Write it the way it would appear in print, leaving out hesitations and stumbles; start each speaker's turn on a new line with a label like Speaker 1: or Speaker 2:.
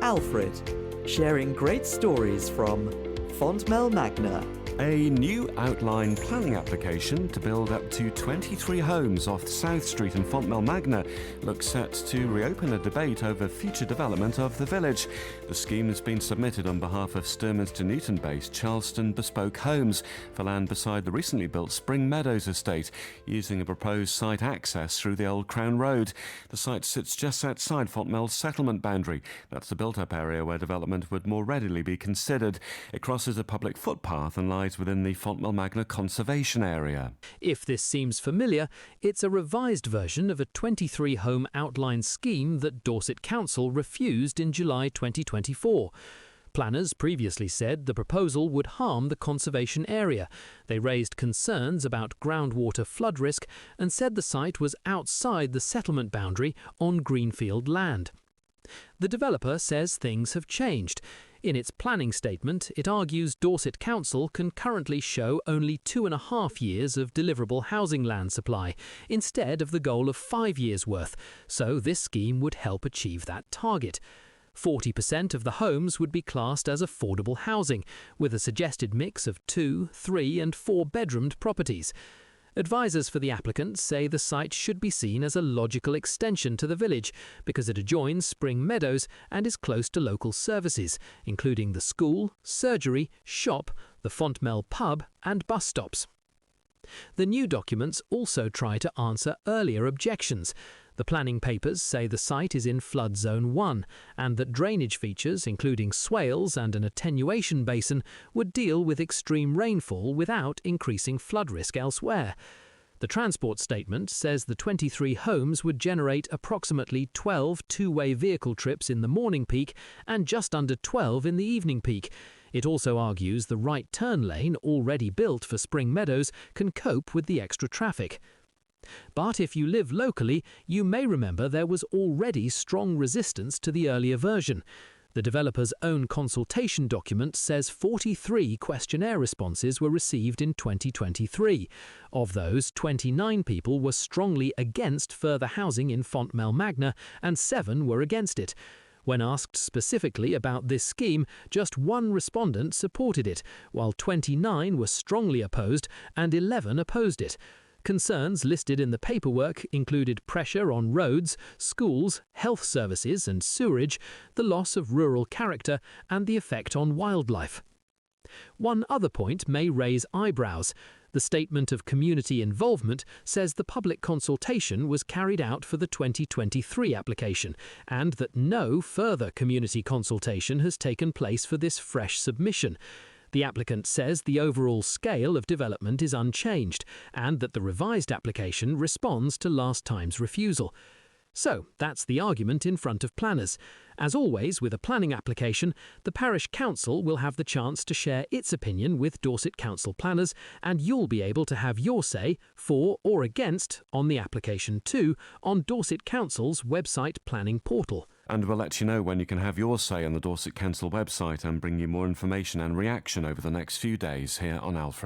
Speaker 1: Alfred, sharing great stories from Fontmell Magna.
Speaker 2: A new outline planning application to build up to 23 homes off South Street in Fontmell Magna looks set to reopen a debate over future development of the village. The scheme has been submitted on behalf of Sturminster Newton-based Charleston Bespoke Homes for land beside the recently built Spring Meadows estate, using a proposed site access through the old Crown Road. The site sits just outside Fontmell's settlement boundary. That's the built-up area where development would more readily be considered. It crosses a public footpath and lies within the Fontmell Magna Conservation Area.
Speaker 3: If this seems familiar, it's a revised version of a 23-home outline scheme that Dorset Council refused in July 2024. Planners previously said the proposal would harm the conservation area. They raised concerns about groundwater flood risk and said the site was outside the settlement boundary on greenfield land. The developer says things have changed. In its planning statement, it argues Dorset Council can currently show only 2.5 years of deliverable housing land supply, instead of the goal of 5 years' worth, so this scheme would help achieve that target. 40% of the homes would be classed as affordable housing, with a suggested mix of 2, 3 and 4-bedroomed properties. Advisors for the applicant say the site should be seen as a logical extension to the village because it adjoins Spring Meadows and is close to local services, including the school, surgery, shop, the Fontmell pub and bus stops. The new documents also try to answer earlier objections. The planning papers say the site is in flood zone 1 and that drainage features, including swales and an attenuation basin, would deal with extreme rainfall without increasing flood risk elsewhere. The transport statement says the 23 homes would generate approximately 12 two-way vehicle trips in the morning peak and just under 12 in the evening peak. It also argues the right turn lane, already built for Spring Meadows, can cope with the extra traffic. But if you live locally, you may remember there was already strong resistance to the earlier version. The developer's own consultation document says 43 questionnaire responses were received in 2023. Of those, 29 people were strongly against further housing in Fontmell Magna and 7 were against it. When asked specifically about this scheme, just 1 respondent supported it, while 29 were strongly opposed and 11 opposed it. Concerns listed in the paperwork included pressure on roads, schools, health services and sewerage, the loss of rural character and the effect on wildlife. One other point may raise eyebrows. The Statement of Community Involvement says the public consultation was carried out for the 2023 application and that no further community consultation has taken place for this fresh submission. The applicant says the overall scale of development is unchanged and that the revised application responds to last time's refusal. So, that's the argument in front of planners. As always with a planning application, the parish council will have the chance to share its opinion with Dorset Council planners and you'll be able to have your say, for or against, on the application too, on Dorset Council's website planning portal.
Speaker 2: And we'll let you know when you can have your say on the Dorset Council website and bring you more information and reaction over the next few days here on Alfred.